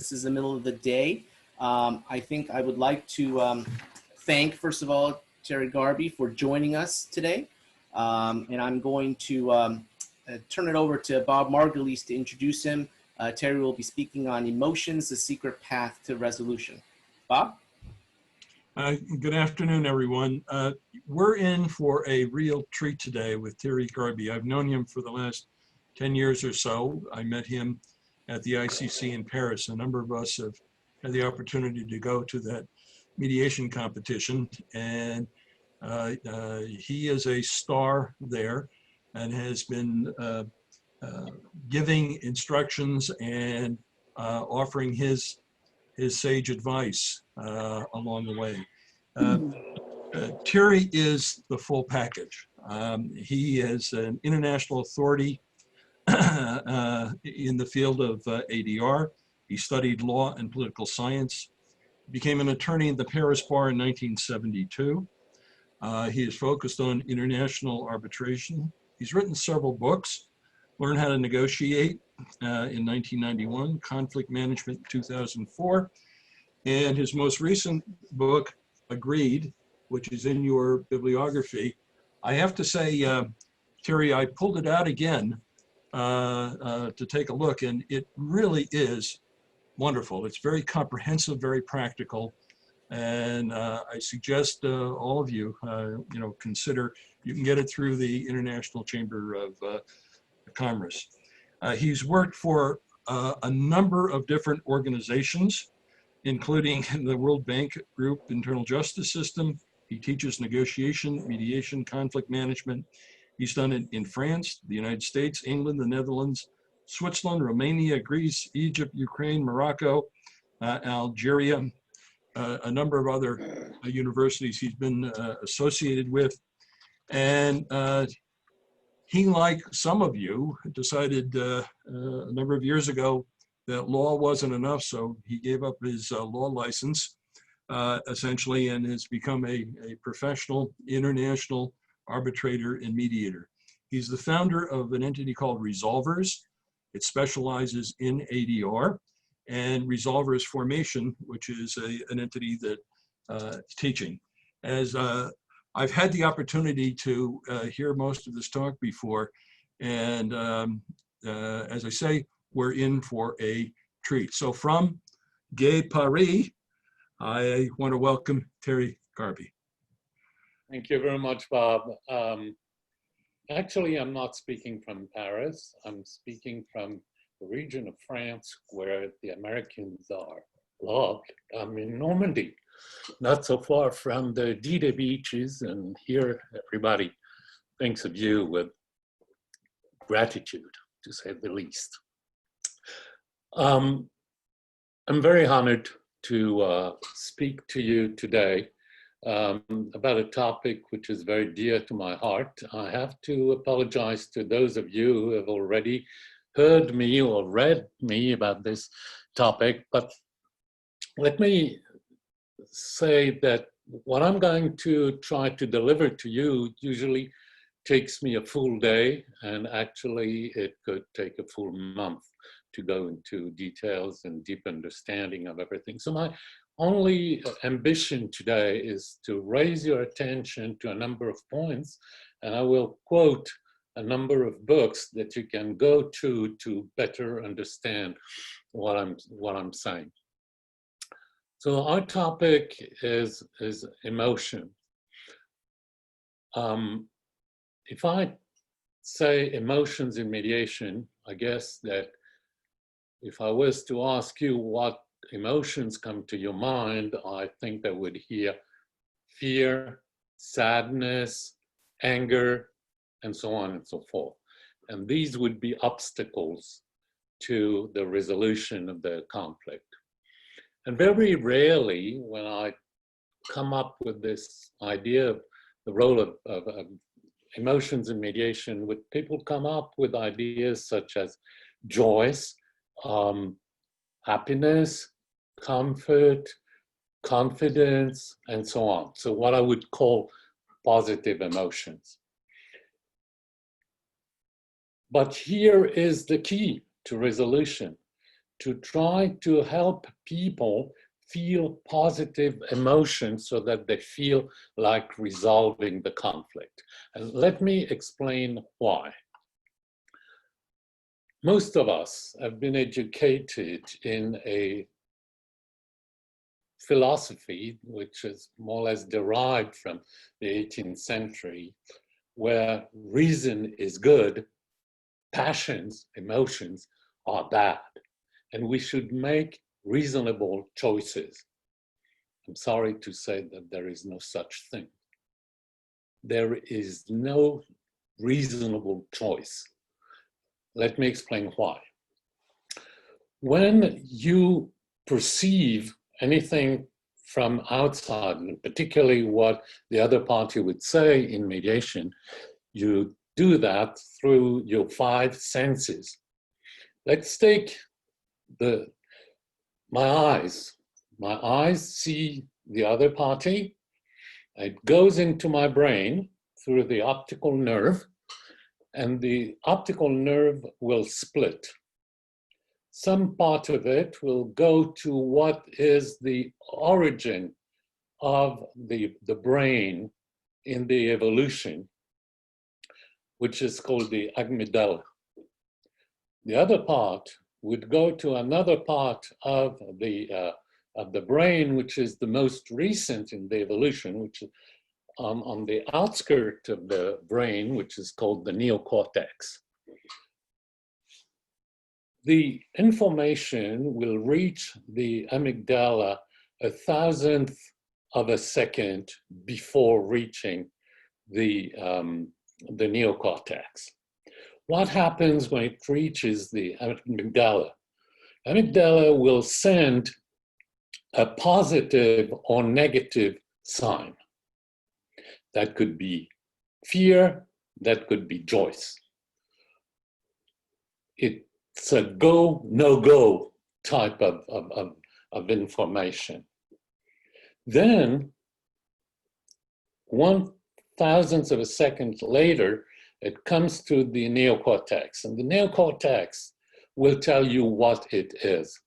This is the middle of the day. I think I would like to thank, first of all, Thierry GARBY for joining us today. And I'm going to turn it over to Bob Margulies to introduce him. Thierry will be speaking on emotions, the secret path to resolution. Bob? Good afternoon, everyone. We're in for a real treat today with Thierry GARBY. I've known him for the last 10 years or so. I met him at the ICC in Paris. A number of us have had the opportunity to go to that mediation competition, and he is a star there and has been giving instructions and offering his sage advice along the way. Thierry is the full package. He is an international authority in the field of ADR. He studied law and political science, became an attorney in the Paris bar in 1972. He is focused on international arbitration. He's written several books: Learn How to Negotiate in 1991, Conflict Management in 2004, and his most recent book, Agreed, which is in your bibliography. I have to say, Thierry, I pulled it out again to take a look, and it really is wonderful. It's very comprehensive, very practical, and I suggest all of you, consider. You can get it through the International Chamber of Commerce. He's worked for a number of different organizations, including the World Bank Group Internal Justice System. He teaches negotiation, mediation, conflict management. He's done it in France, the United States, England, the Netherlands, Switzerland, Romania, Greece, Egypt, Ukraine, Morocco, Algeria, a number of other universities he's been associated with. And he, like some of you, decided a number of years ago that law wasn't enough, so he gave up his law license, essentially, and has become a professional international arbitrator and mediator. He's the founder of an entity called Resolvers. It specializes in ADR, and Resolvers Formation, which is an entity that is teaching. As I've had the opportunity to hear most of this talk before, and as I say, we're in for a treat. So from Gay Paris, I want to welcome Thierry GARBY. Thank you very much, Bob. Actually, I'm not speaking from Paris. I'm speaking from the region of France where the Americans are loved. I'm in Normandy, not so far from the Didet beaches, and here everybody thinks of you with gratitude, to say the least. I'm very honored to speak to you today about a topic which is very dear to my heart. I have to apologize to those of you who have already heard me or read me about this topic, but let me say that what I'm going to try to deliver to you usually takes me a full day, and actually it could take a full month to go into details and deep understanding of everything. So my only ambition today is to raise your attention to a number of points, and I will quote a number of books that you can go to better understand what I'm saying. So our topic is emotion. If I say emotions in mediation, I guess that if I was to ask you what emotions come to your mind, I think I would hear fear, sadness, anger, and so on and so forth. And these would be obstacles to the resolution of the conflict. And very rarely, when I come up with this idea of the role of emotions in mediation, would people come up with ideas such as joy, happiness, comfort, confidence, and so on. So what I would call positive emotions. But here is the key to resolution. to try to help people feel positive emotions so that they feel like resolving the conflict. And let me explain why. Most of us have been educated in a philosophy which is more or less derived from the 18th century, where reason is good, passions, emotions are bad, and we should make reasonable choices. I'm sorry to say that there is no such thing. There is no reasonable choice. Let me explain why. When you perceive anything from outside, and particularly what the other party would say in mediation, you do that through your 5 senses. Let's take my eyes. My eyes see the other party. It goes into my brain through the optical nerve, and the optical nerve will split. Some part of it will go to what is the origin of the brain in the evolution, which is called the amygdala. The other part would go to another part of the brain, which is the most recent in the evolution, which is on the outskirts of the brain, which is called the neocortex. The information will reach the amygdala 1,000th of a second before reaching the neocortex. What happens when it reaches the amygdala? Amygdala will send a positive or negative sign. That could be fear, that could be joy. It's a go, no-go type of information. Then, 1,000th of a second later, it comes to the neocortex, and the neocortex will tell you what it is.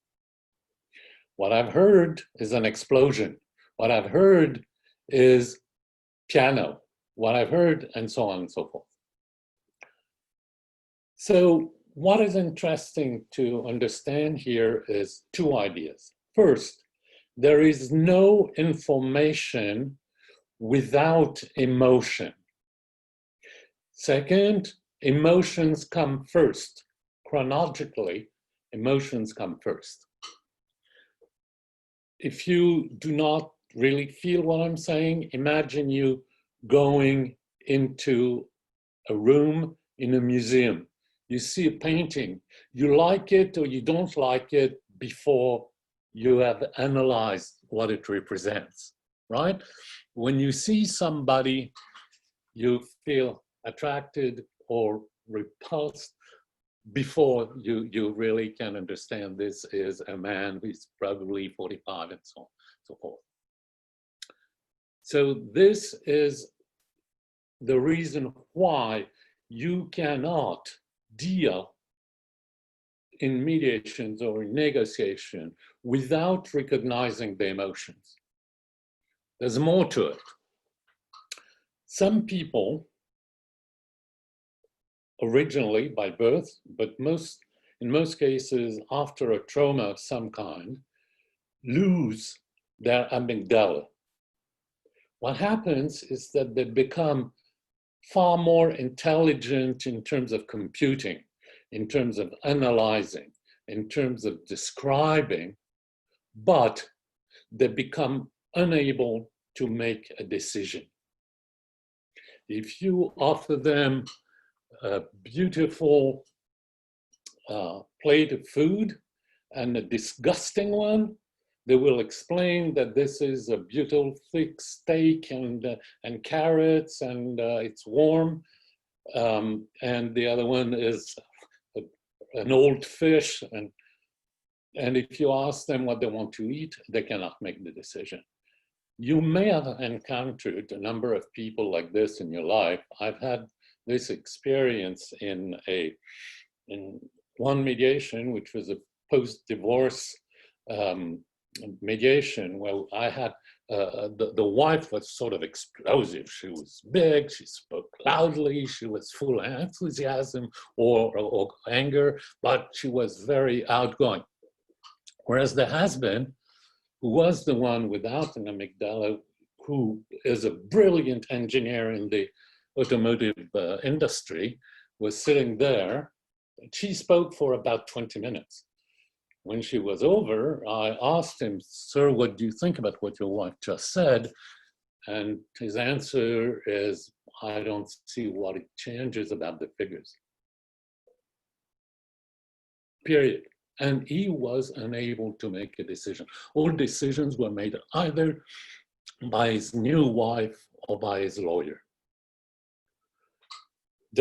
What I've heard is an explosion. What I've heard is piano. What I've heard, and so on and so forth. So what is interesting to understand here is 2 ideas. First, there is no information without emotion. Second, emotions come first. Chronologically, emotions come first. If you do not really feel what I'm saying, imagine you going into a room in a museum. You see a painting, you like it or you don't like it before you have analyzed what it represents, right? When you see somebody, you feel attracted or repulsed before you really can understand this is a man who's probably 45 and so on, so forth. So this is the reason why you cannot deal in mediations or in negotiation without recognizing the emotions. There's more to it. Some people, originally by birth, but in most cases after a trauma of some kind, lose their amygdala. What happens is that they become far more intelligent in terms of computing, in terms of analyzing, in terms of describing, but they become unable to make a decision. If you offer them a beautiful plate of food and a disgusting one, they will explain that this is a beautiful thick steak and carrots and it's warm, and the other one is an old fish. And if you ask them what they want to eat, they cannot make the decision. You may have encountered a number of people like this in your life. I've had this experience in one mediation, which was a post-divorce mediation, where I had the wife was sort of explosive. She was big, she spoke loudly, she was full of enthusiasm or anger, but she was very outgoing. Whereas the husband, who was the one without an amygdala, who is a brilliant engineer in the automotive industry, was sitting there. She spoke for about 20 minutes. When she was over, I asked him, "Sir, what do you think about what your wife just said?" And his answer is, "I don't see what it changes about the figures." Period. And he was unable to make a decision. All decisions were made either by his new wife or by his lawyer.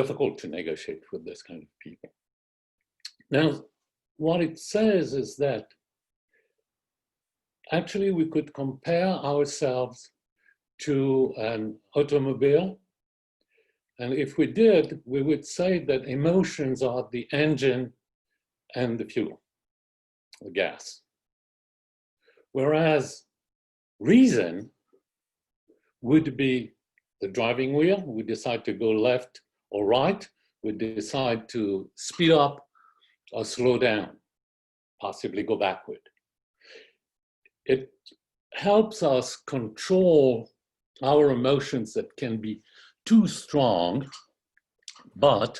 Difficult to negotiate with this kind of people. Now, what it says is that actually we could compare ourselves to an automobile. And if we did, we would say that emotions are the engine and the fuel, the gas. Whereas reason would be the driving wheel. We decide to go left or right. We decide to speed up or slow down, possibly go backward. It helps us control our emotions that can be too strong, but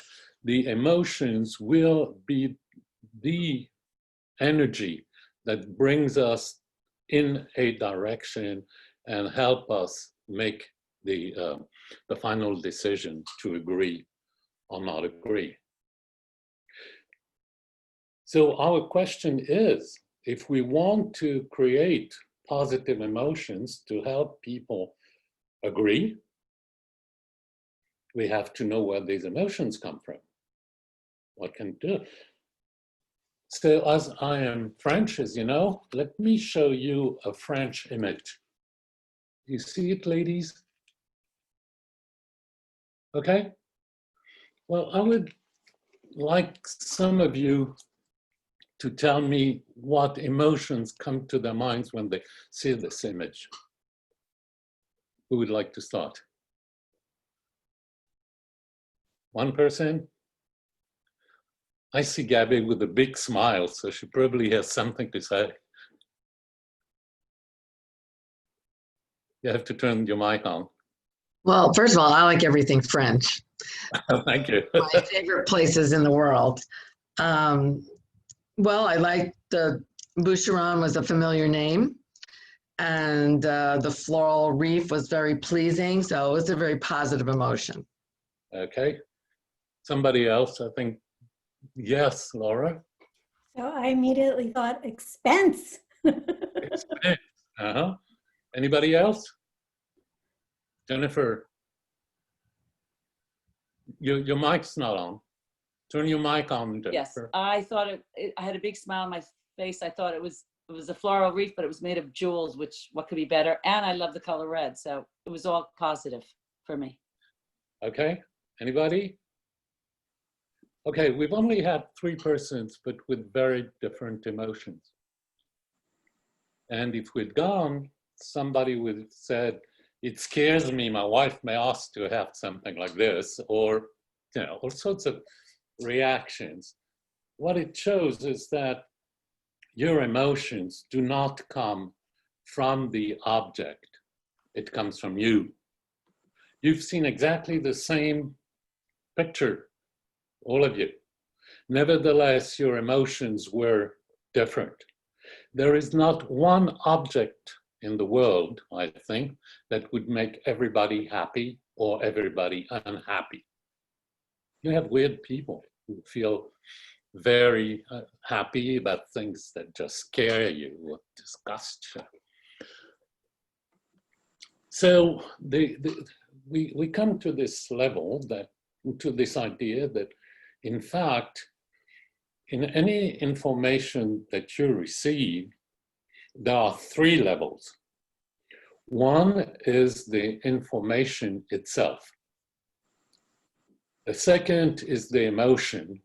the emotions will be the energy that brings us in a direction and help us make the final decision to agree or not agree. So our question is, if we want to create positive emotions to help people agree, we have to know where these emotions come from. What can do? So as I am French, as you know, let me show you a French image. You see it, ladies? Okay. Well, I would like some of you to tell me what emotions come to their minds when they see this image. Who would like to start? One person? I see Gabby with a big smile, so she probably has something to say. You have to turn your mic on. Well, first of all, I like everything French. Thank you. My favorite places in the world. Well, I like the Boucheron was a familiar name, and the floral reef was very pleasing, so it was a very positive emotion. Okay. Somebody else, I think. Yes, Laura? So I immediately thought expense. Expense. Uh-huh. Anybody else? Jennifer? Your mic's not on. Turn your mic on, Jennifer. Yes, I thought I had a big smile on my face. I thought it was a floral wreath, but it was made of jewels, which what could be better? And I love the color red, so it was all positive for me. Okay, anybody? Okay, we've only had 3 persons, but with very different emotions. And if we'd gone, somebody would have said, "It scares me, my wife may ask to have something like this," or, you know, all sorts of reactions. What it shows is that your emotions do not come from the object. It comes from you. You've seen exactly the same picture, all of you. Nevertheless, your emotions were different. There is not one object in the world, I think, that would make everybody happy or everybody unhappy. You have weird people who feel very happy about things that just scare you or disgust you. So we come to this level, to this idea that, in fact, in any information that you receive, there are 3 levels. One is the information itself. The second is the emotion.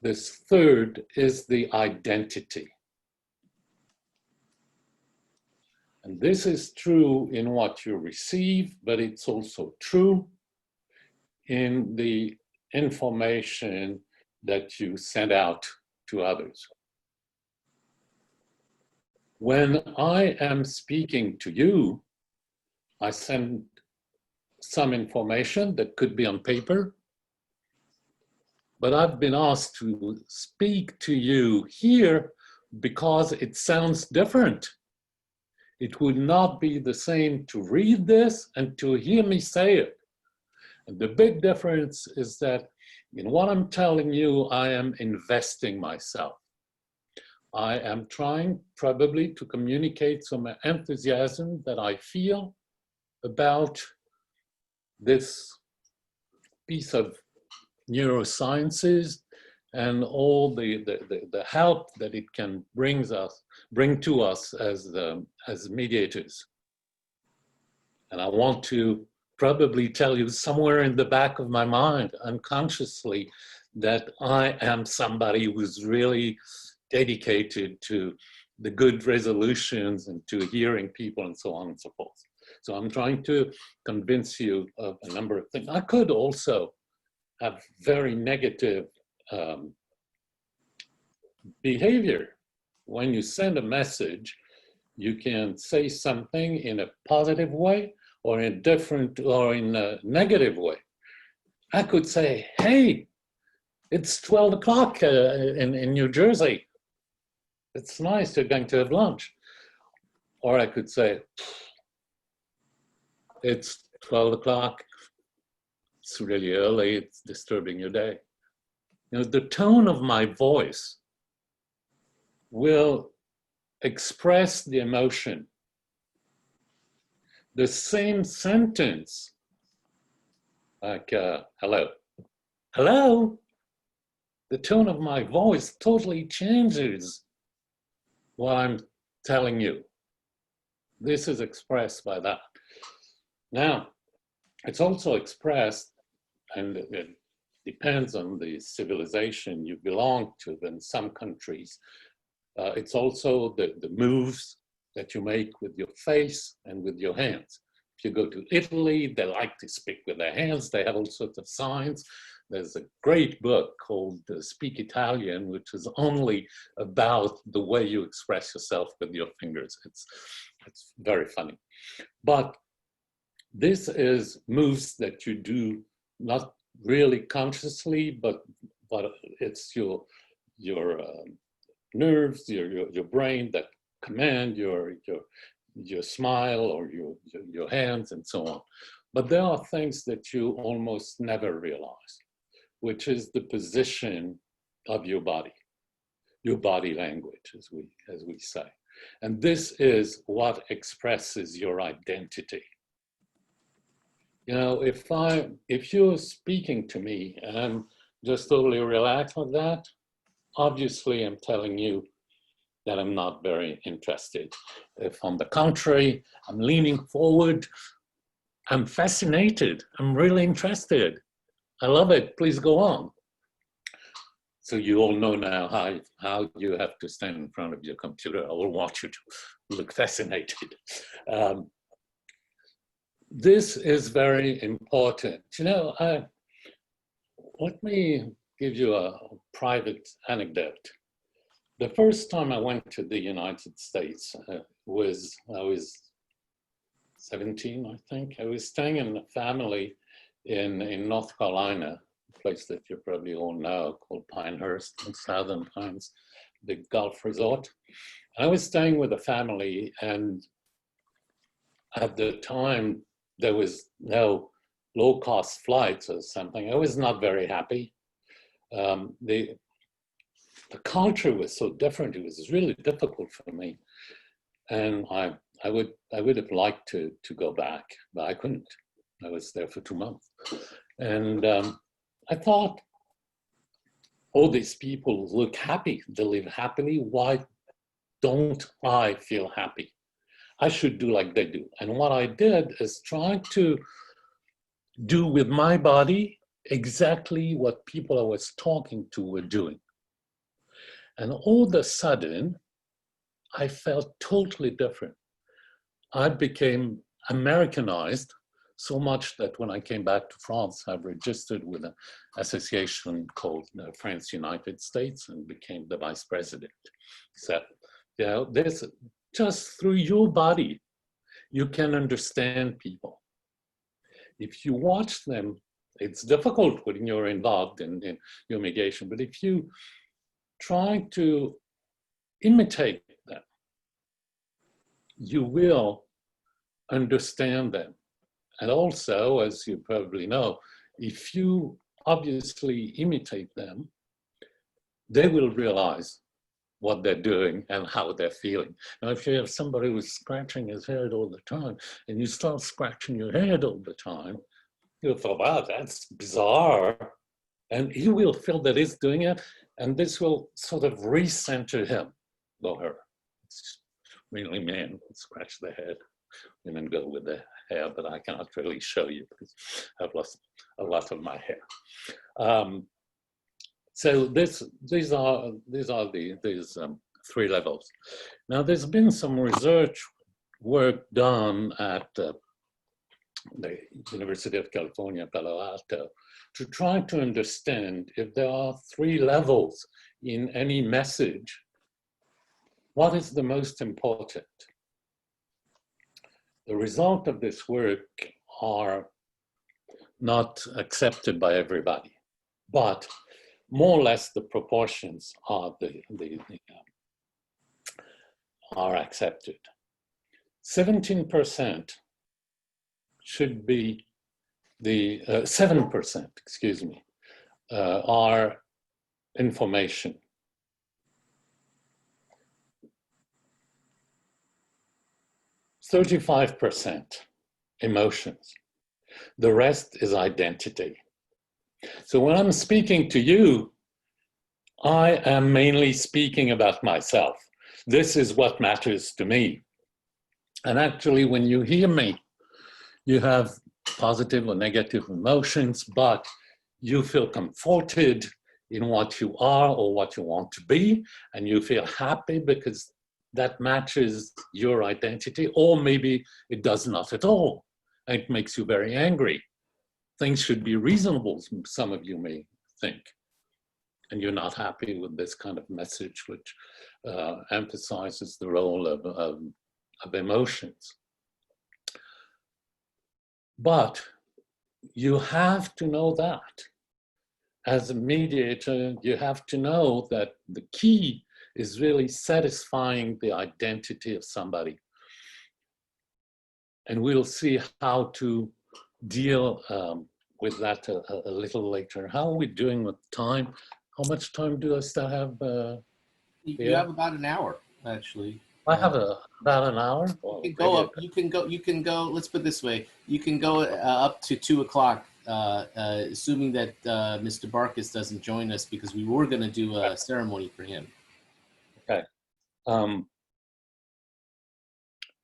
This third is the identity. And this is true in what you receive, but it's also true in the information that you send out to others. When I am speaking to you, I send some information that could be on paper, but I've been asked to speak to you here because it sounds different. It would not be the same to read this and to hear me say it. And the big difference is that in what I'm telling you, I am investing myself. I am trying probably to communicate some enthusiasm that I feel about this piece of neurosciences and all the help that it can bring to us as mediators. And I want to probably tell you somewhere in the back of my mind, unconsciously, that I am somebody who's really dedicated to the good resolutions and to hearing people and so on and so forth. So I'm trying to convince you of a number of things. I could also have very negative behavior. When you send a message, you can say something in a positive way or in a negative way. I could say, hey, it's 12 o'clock in New Jersey. It's nice, you're going to have lunch. Or I could say, it's 12 o'clock. It's really early, it's disturbing your day. You know, the tone of my voice will express the emotion. The same sentence, like hello, hello, the tone of my voice totally changes what I'm telling you. This is expressed by that. Now, it's also expressed, and it depends on the civilization you belong to. In some countries, it's also the moves that you make with your face and with your hands. If you go to Italy, they like to speak with their hands. They have all sorts of signs. There's a great book called Speak Italian, which is only about the way you express yourself with your fingers. It's very funny. But this is moves that you do not really consciously, but it's your nerves, your brain that command your smile or your hands and so on. But there are things that you almost never realize, which is the position of your body language, as we say. And this is what expresses your identity. You know, if you're speaking to me and I'm just totally relaxed with that, obviously I'm telling you that I'm not very interested. If on the contrary, I'm leaning forward, I'm fascinated, I'm really interested. I love it, please go on. So you all know now how you have to stand in front of your computer. I will want you to look fascinated. This is very important. You know, let me give you a private anecdote. The first time I went to the United States I was 17, I think. I was staying in a family in North Carolina, a place that you probably all know, called Pinehurst in Southern Pines, the golf resort. I was staying with a family, and at the time, there was no low-cost flights or something. I was not very happy. The culture was so different. It was really difficult for me. And I would have liked to go back, but I couldn't. I was there for 2 months. And I thought, all these people look happy. They live happily. Why don't I feel happy? I should do like they do. And what I did is try to do with my body exactly what people I was talking to were doing. And all of a sudden, I felt totally different. I became Americanized so much that when I came back to France, I registered with an association called France United States and became the vice president. So, you know, this, just through your body, you can understand people. If you watch them, it's difficult when you're involved in your mediation, but if you try to imitate them, you will understand them. And also, as you probably know, if you obviously imitate them, they will realize what they're doing and how they're feeling. Now, if you have somebody who's scratching his head all the time and you start scratching your head all the time, you'll feel, wow, that's bizarre. And he will feel that he's doing it, and this will sort of recenter him or her. It's really men scratch their head, women go with their hair, but I cannot really show you because I've lost a lot of my hair. So these are these three levels. Now, there's been some research work done at the University of California, Palo Alto, to try to understand if there are three levels in any message, what is the most important? The result of this work are not accepted by everybody, but more or less the proportions are are accepted. 17% should be the 7%, excuse me, are information. 35% emotions. The rest is identity. So when I'm speaking to you, I am mainly speaking about myself. This is what matters to me. And actually, when you hear me, you have positive or negative emotions, but you feel comforted in what you are or what you want to be, and you feel happy because that matches your identity, or maybe it does not at all, and it makes you very angry. Things should be reasonable, some of you may think, and you're not happy with this kind of message which emphasizes the role of emotions. But you have to know that. As a mediator, you have to know that the key is really satisfying the identity of somebody. And we'll see how to deal with that a little later. How are we doing with time? How much time do I still have? You have about an hour, actually. I have about an hour. You can go up. You can go. Let's put it this way. You can go up to 2 o'clock, assuming that Mr. Barkas doesn't join us, because we were going to do a ceremony for him. Okay.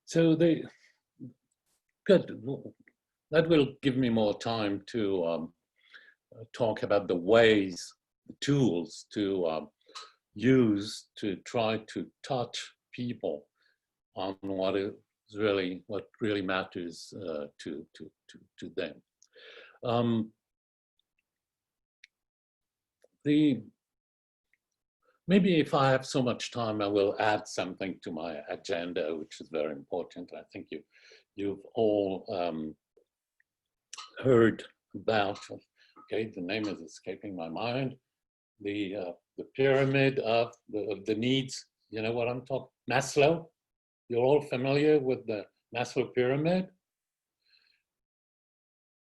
So good. That will give me more time to talk about the ways, the tools to use to try to touch people on what really matters to them. Maybe if I have so much time, I will add something to my agenda, which is very important. I think you've all heard about, okay, the name is escaping my mind, the pyramid of the needs. You know what I'm talking, Maslow? You're all familiar with the Maslow pyramid?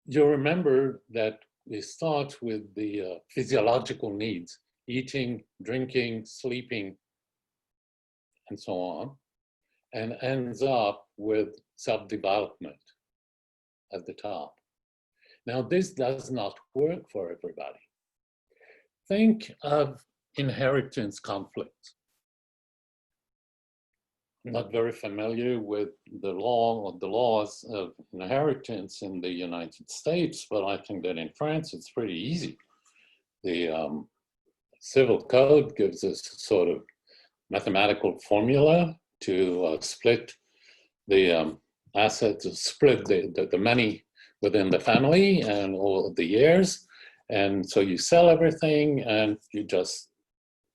You remember that we start with the physiological needs, eating, drinking, sleeping, and so on, and ends up with self-development at the top. Now, this does not work for everybody. Think of inheritance conflicts. I'm not very familiar with the law or the laws of inheritance in the United States, but I think that in France it's pretty easy. civil code gives us a sort of mathematical formula to split the assets, split the money within the family and all of the heirs. And so you sell everything and you just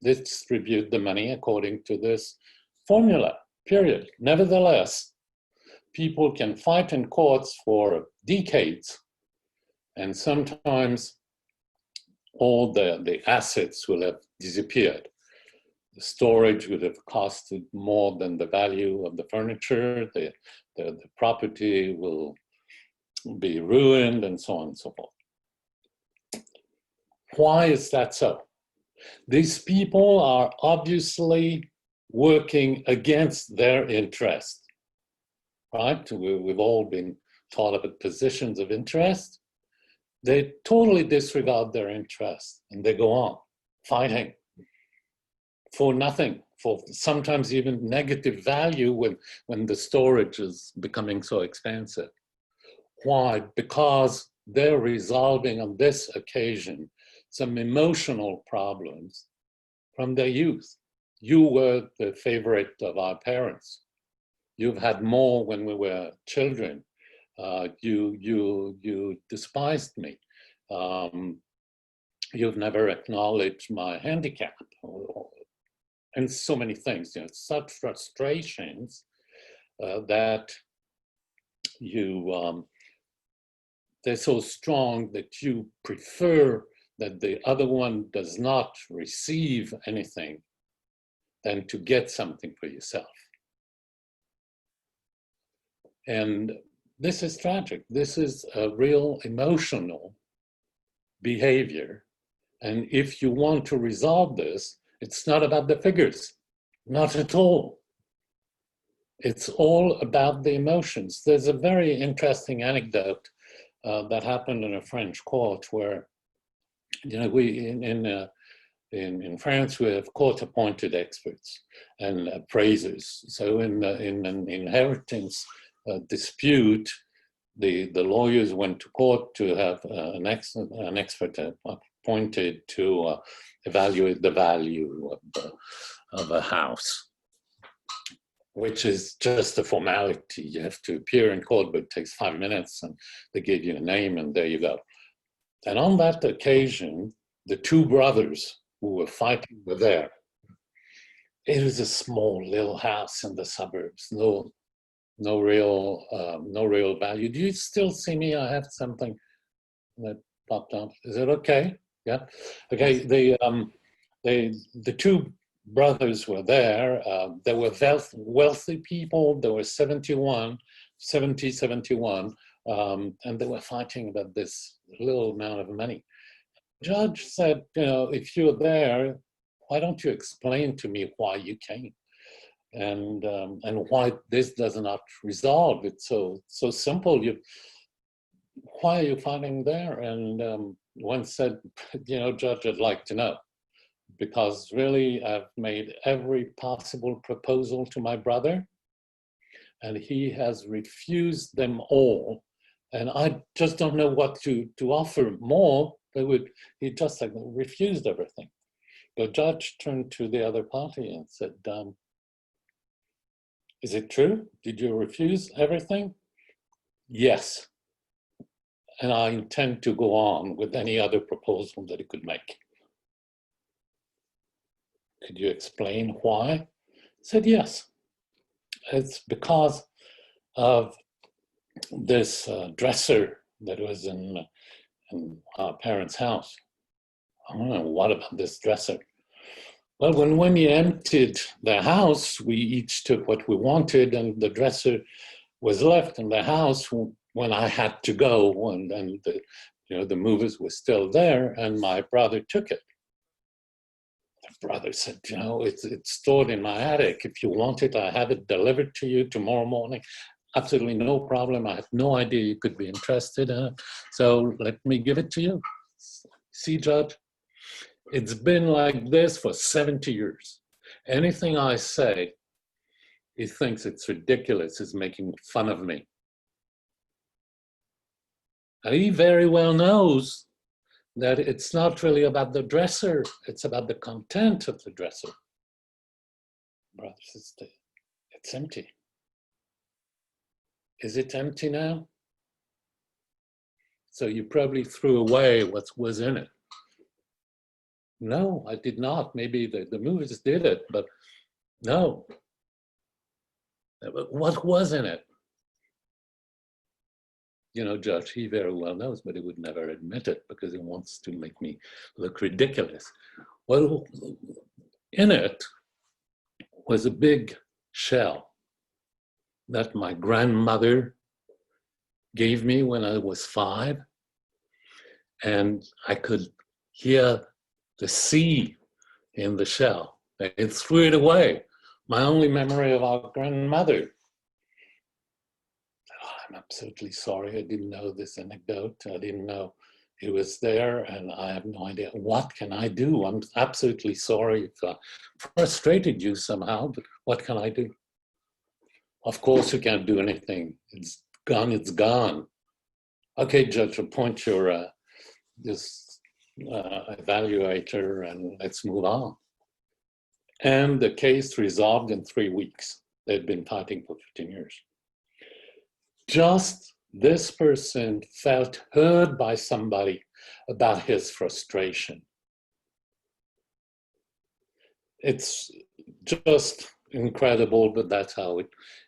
distribute the money according to this formula, period. Nevertheless, people can fight in courts for decades, and sometimes all the assets will have disappeared. The storage would have costed more than the value of the furniture, the property will be ruined, and so on and so forth. Why is that so? These people are obviously working against their interest, right? We've all been taught about positions of interest. They totally disregard their interest and they go on fighting for nothing, for sometimes even negative value when the storage is becoming so expensive. Why? Because they're resolving on this occasion some emotional problems from their youth. You were the favorite of our parents. You've had more when we were children. You despised me. You've never acknowledged my handicap, and so many things. You know, such frustrations that they're so strong that you prefer that the other one does not receive anything than to get something for yourself. And this is tragic. This is a real emotional behavior. And if you want to resolve this, it's not about the figures, not at all. It's all about the emotions. There's a very interesting anecdote that happened in a French court where, you know, in France, we have court-appointed experts and appraisers. So in an inheritance dispute, the lawyers went to court to have an expert appointed to evaluate the value of a house, which is just a formality. You have to appear in court, but it takes 5 minutes, and they give you a name, and there you go. And on that occasion, the two brothers who were fighting were there. It was a small little house in the suburbs, no real value. Do you still see me? I have something that popped up. Is it okay? Yeah. Okay. The two brothers were there. They were wealthy people. They were 71, and they were fighting about this little amount of money. The judge said, you know, if you're there, why don't you explain to me why you came? And why this does not resolve? It's so simple. Why are you fighting there? And one said, you know, Judge, I'd like to know, because really I've made every possible proposal to my brother, and he has refused them all, and I just don't know what to offer more. He just like refused everything. The judge turned to the other party and said, is it true? Did you refuse everything? Yes. And I intend to go on with any other proposal that he could make. Could you explain why? I said, yes. It's because of this dresser that was in our parents' house. I don't know, what about this dresser? Well, when we emptied the house, we each took what we wanted, and the dresser was left in the house when I had to go, and the movers were still there, and my brother took it. The brother said, you know, it's stored in my attic. If you want it, I have it delivered to you tomorrow morning. Absolutely no problem. I had no idea you could be interested in it. So let me give it to you. See, Judge, it's been like this for 70 years. Anything I say, he thinks it's ridiculous. He's making fun of me. And he very well knows that it's not really about the dresser, it's about the content of the dresser. Brother, sister, it's empty. Is it empty now? So you probably threw away what was in it. No, I did not. Maybe the movies did it, but no. What was in it? You know, Judge, he very well knows, but he would never admit it because he wants to make me look ridiculous. Well, in it was a big shell that my grandmother gave me when I was 5. And I could hear the sea in the shell. It threw it away. My only memory of our grandmother. Oh, I'm absolutely sorry. I didn't know this anecdote. I didn't know it was there, and I have no idea. What can I do? I'm absolutely sorry if I frustrated you somehow, but what can I do? Of course, you can't do anything. It's gone, it's gone. Okay, Judge, appoint your this evaluator and let's move on. And the case resolved in 3 weeks. They'd been fighting for 15 years. Just this person felt heard by somebody about his frustration. It's just incredible, but that's how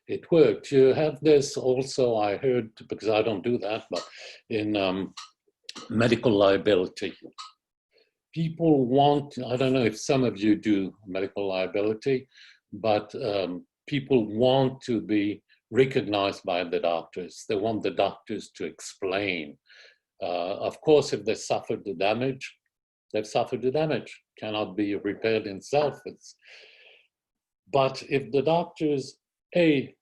it worked. You have this also, I heard, because I don't do that, but in medical liability. People want, I don't know if some of you do medical liability, but people want to be recognized by the doctors. They want the doctors to explain. Of course, if they suffered the damage, they've suffered the damage. Cannot be repaired in self. But if the doctors, A,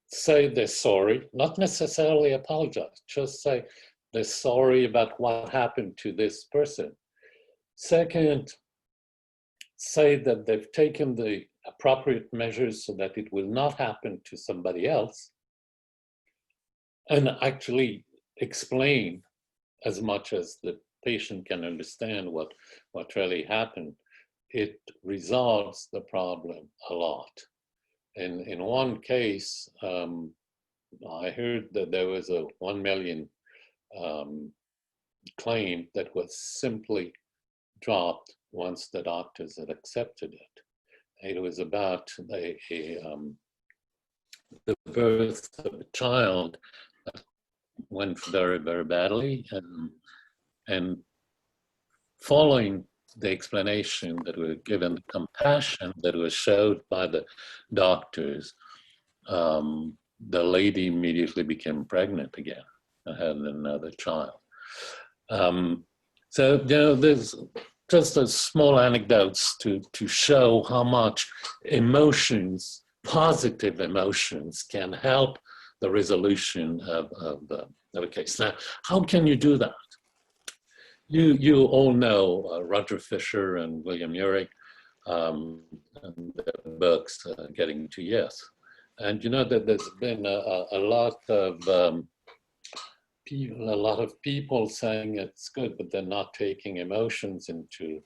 say they're sorry, not necessarily apologize, just say they're sorry about what happened to this person. Second, say that they've taken the appropriate measures so that it will not happen to somebody else, and actually explain as much as the patient can understand what really happened. It resolves the problem a lot. In one case, I heard that there was a 1 million claim that was simply dropped once the doctors had accepted it. It was about the birth of a child that went very, very badly, and following the explanation that was given, the compassion that was showed by the doctors, the lady immediately became pregnant again and had another child. So, you know, there's just a small anecdotes to show how much emotions, positive emotions, can help the resolution of a case. Now, how can you do that? You all know Roger Fisher and William Urey, and their books, Getting to Yes. And you know that there's been a lot of people saying it's good, but they're not taking emotions into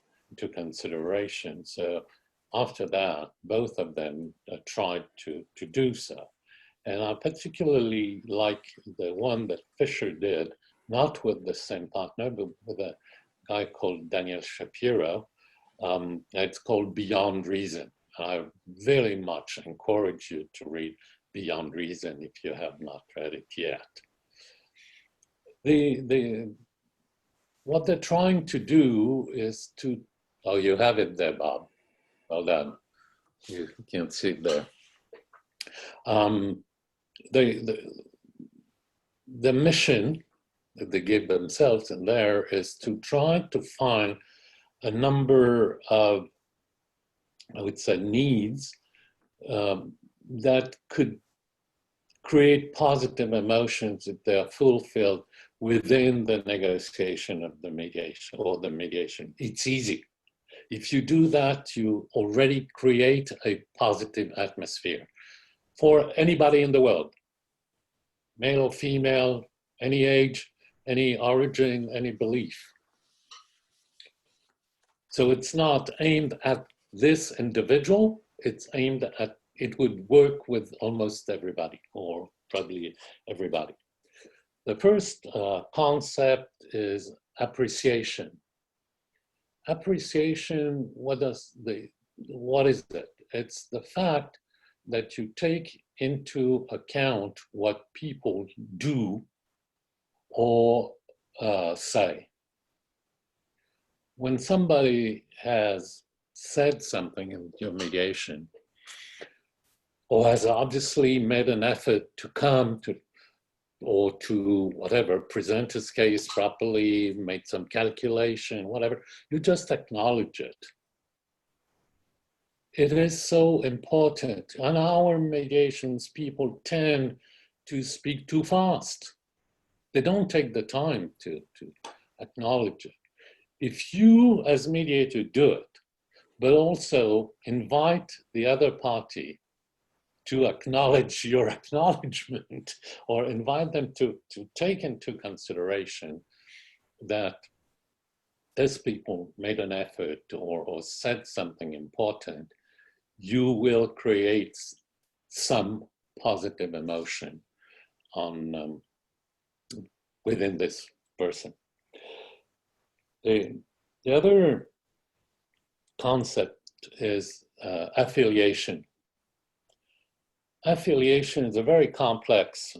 consideration. So after that, both of them tried to do so. And I particularly like the one that Fisher did, not with the same partner, but with a guy called Daniel Shapiro. It's called Beyond Reason. I very much encourage you to read Beyond Reason if you have not read it yet. What they're trying to do is to, oh, you have it there, Bob. Well done. You can't see it there. The mission that they give themselves in there is to try to find a number of, I would say, needs that could create positive emotions if they are fulfilled within the negotiation of the mediation or the mediation. It's easy. If you do that, you already create a positive atmosphere for anybody in the world, male or female, any age, any origin, any belief. So it's not aimed at this individual, it's aimed at, it would work with almost everybody, or probably everybody. The first concept is appreciation. Appreciation, what is it? It's the fact that you take into account what people do or say. When somebody has said something in your mediation, or has obviously made an effort to come to, or to whatever, present his case properly, made some calculation, whatever, you just acknowledge it. It is so important. On our mediations, people tend to speak too fast. They don't take the time to acknowledge it. If you, as mediator, do it, but also invite the other party to acknowledge your acknowledgement, or invite them to take into consideration that these people made an effort or said something important, you will create some positive emotion on within this person. The other concept is affiliation. Affiliation is a very complex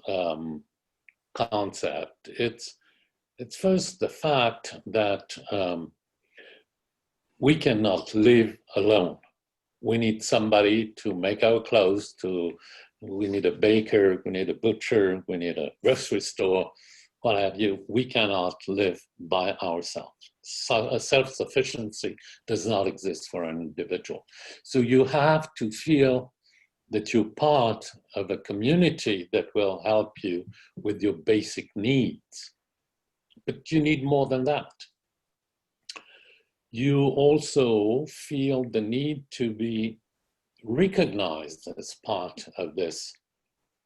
concept. It's first the fact that we cannot live alone. We need somebody to make our clothes, we need a baker, we need a butcher, we need a grocery store, what have you. We cannot live by ourselves. So self-sufficiency does not exist for an individual. So you have to feel that you're part of a community that will help you with your basic needs. But you need more than that. You also feel the need to be recognized as part of this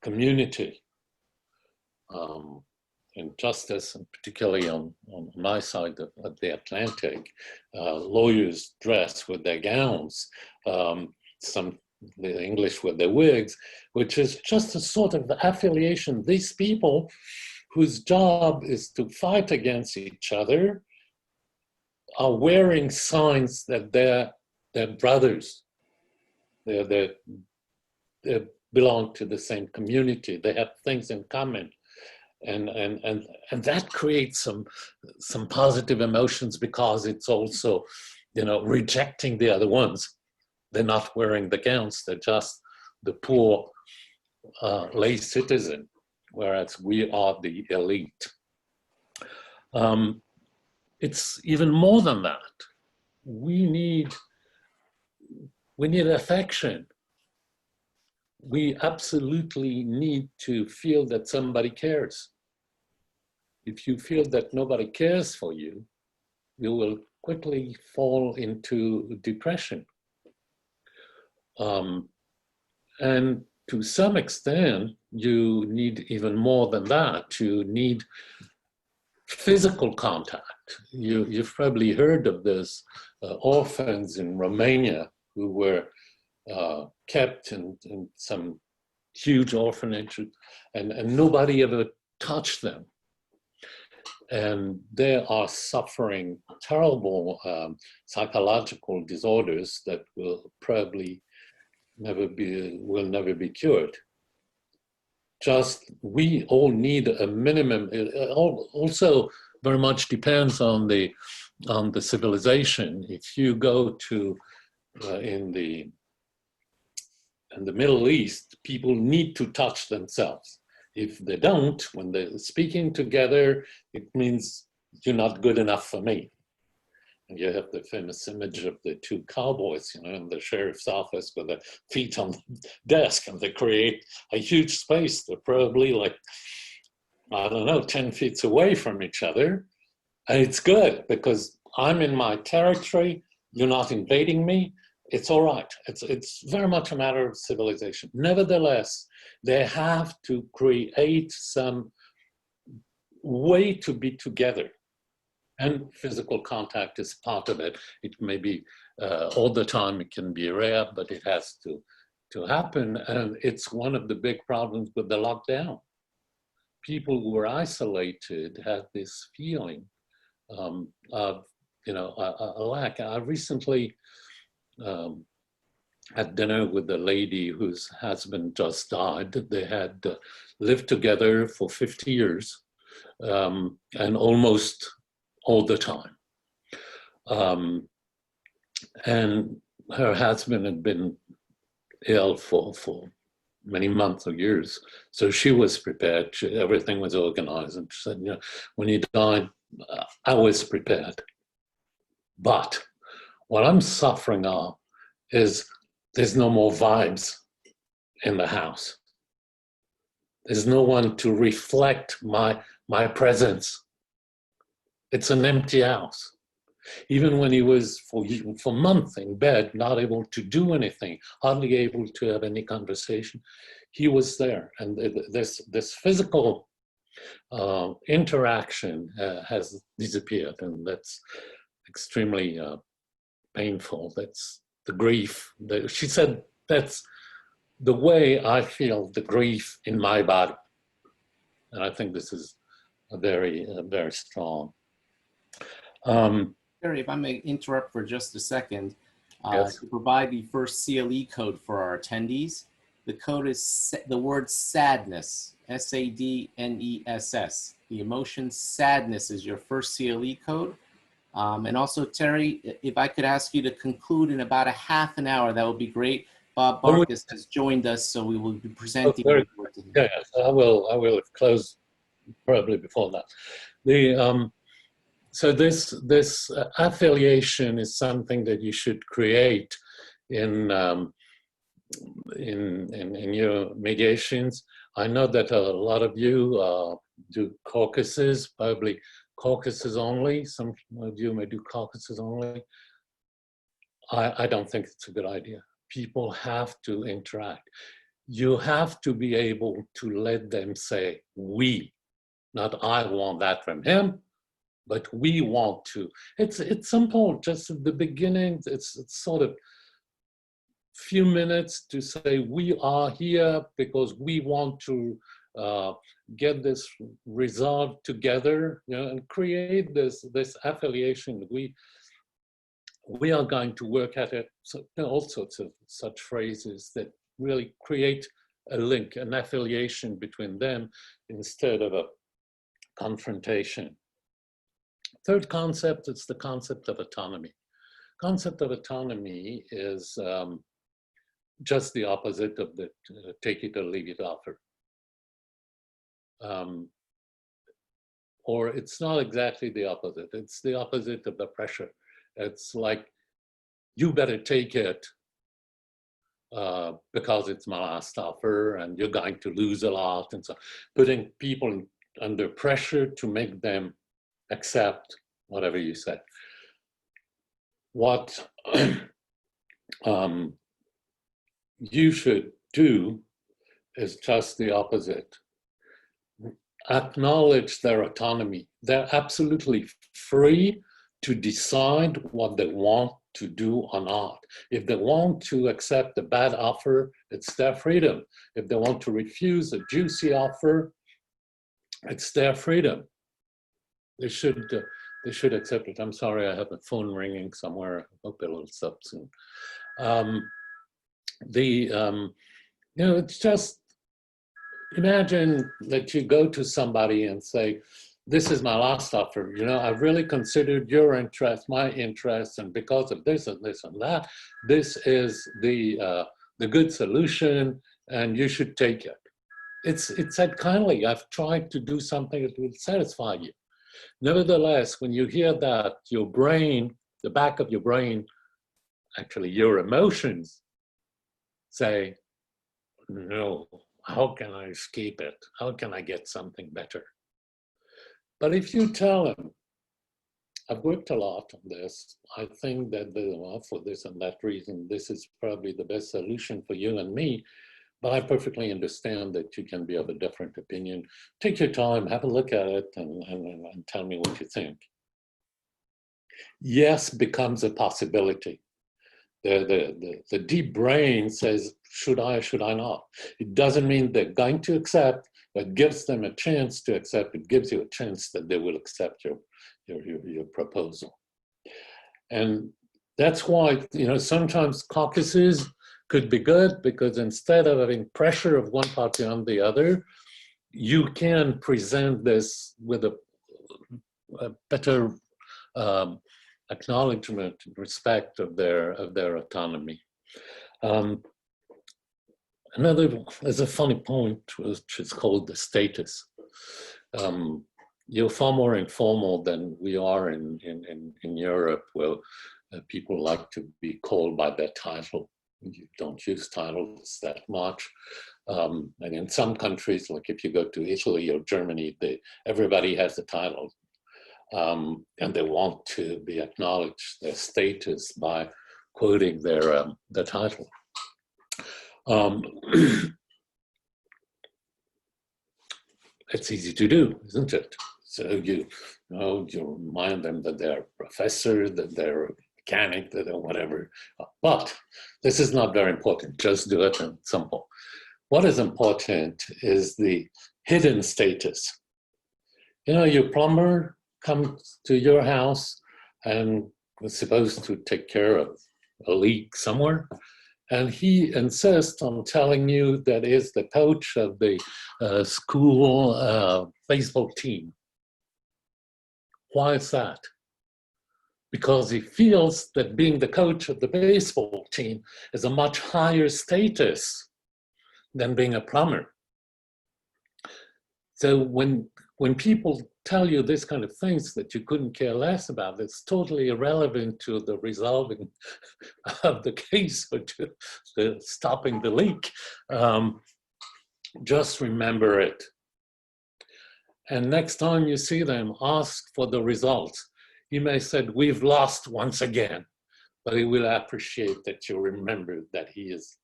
community. In justice, and particularly on my side of the Atlantic, lawyers dress with their gowns, the English with their wigs, which is just a sort of affiliation. These people whose job is to fight against each other are wearing signs that they're brothers. They belong to the same community. They have things in common. And that creates some positive emotions, because it's also, rejecting the other ones. They're not wearing the gowns, they're just the poor lay citizen, whereas we are the elite. It's even more than that. We need affection. We absolutely need to feel that somebody cares. If you feel that nobody cares for you, you will quickly fall into depression. And to some extent, you need even more than that. You need physical contact. You've probably heard of this orphans in Romania who were kept in some huge orphanage, and nobody ever touched them. And they are suffering terrible psychological disorders that will probably never be cured. Just, we all need a minimum. It also very much depends on the civilization. If you go to in the Middle East, people need to touch themselves. If they don't, when they're speaking together, it means you're not good enough for me. And you have the famous image of the two cowboys, in the sheriff's office with their feet on the desk, and they create a huge space. They're probably like, 10 feet away from each other. And it's good, because I'm in my territory, you're not invading me. It's all right. It's very much a matter of civilization. Nevertheless, they have to create some way to be together. And physical contact is part of it. It may be all the time, it can be rare, but it has to happen. And it's one of the big problems with the lockdown. People who were isolated had this feeling of, a lack. I recently had dinner with a lady whose husband just died. They had lived together for 50 years and almost all the time. And her husband had been ill for many months or years. So she was prepared. Everything was organized. And she said, when he died, I was prepared. But what I'm suffering of is there's no more vibes in the house. There's no one to reflect my presence. It's an empty house. Even when he was for months in bed, not able to do anything, hardly able to have any conversation, he was there. And this physical interaction has disappeared, and that's extremely painful. That's the grief. She said that's the way I feel the grief in my body. And I think this is very strong. Terry, if I may interrupt for just a second, Yes. to provide the first CLE code for our attendees. The code is the word sadness, SADNESS. The emotion sadness is your first CLE code. And also, Terry, if I could ask you to conclude in about a half an hour, that would be great. Bob Barkas has joined us, so we will be presenting. Yes, I will close probably before that. So this affiliation is something that you should create in your mediations. I know that a lot of you do caucuses, probably caucuses only. Some of you may do caucuses only. I don't think it's a good idea. People have to interact. You have to be able to let them say, we, not I want that from him, but we want to. It's simple, just at the beginning, it's sort of few minutes to say we are here because we want to get this resolved together, and create this affiliation. We are going to work at it. So all sorts of such phrases that really create a link, an affiliation between them instead of a confrontation. Third concept is the concept of autonomy. Concept of autonomy is just the opposite of the take it or leave it offer. Or it's not exactly the opposite. It's the opposite of the pressure. It's like, you better take it because it's my last offer and you're going to lose a lot. And so putting people under pressure to make them accept whatever you say. What you should do is just the opposite. Acknowledge their autonomy. They're absolutely free to decide what they want to do or not. If they want to accept a bad offer, it's their freedom. If they want to refuse a juicy offer, it's their freedom. They should accept it. I'm sorry, I have a phone ringing somewhere. I hope it'll stop soon. It's just, imagine that you go to somebody and say, this is my last offer. I've really considered your interest, my interest, and because of this and this and that, this is the good solution, and you should take it. It's said kindly. I've tried to do something that will satisfy you. Nevertheless, when you hear that, your brain, the back of your brain, actually your emotions say, no, how can I escape it? How can I get something better? But if you tell them, I've worked a lot on this, I think that for this and that reason, this is probably the best solution for you and me, but I perfectly understand that you can be of a different opinion. Take your time, have a look at it, and tell me what you think. yes becomes a possibility. The deep brain says, should I or should I not? It doesn't mean they're going to accept, but it gives them a chance to accept. It gives you a chance that they will accept your proposal. And that's why, you know, sometimes caucuses could be good, because instead of having pressure of one party on the other, you can present this with a better acknowledgement and respect of their autonomy. There's a funny point, which is called the status. You're far more informal than we are in Europe, where people like to be called by their title. You don't use titles that much. And in some countries, like if you go to Italy or Germany, everybody has a title. And they want to be acknowledged, their status, by quoting their title. It's easy to do, isn't it? So you remind them that they're a professor, that they're a mechanic, that they're whatever. But this is not very important. Just do it and simple. What is important is the hidden status. You know, your plumber comes to your house and was supposed to take care of a leak somewhere, and he insists on telling you that he's the coach of the school baseball team. Why is that? Because he feels that being the coach of the baseball team is a much higher status than being a plumber. So when people tell you this kind of things that you couldn't care less about, it's totally irrelevant to the resolving of the case or to the stopping the leak. Just remember it. And next time you see them, ask for the results. You may say, we've lost once again, but he will appreciate that you remember that he is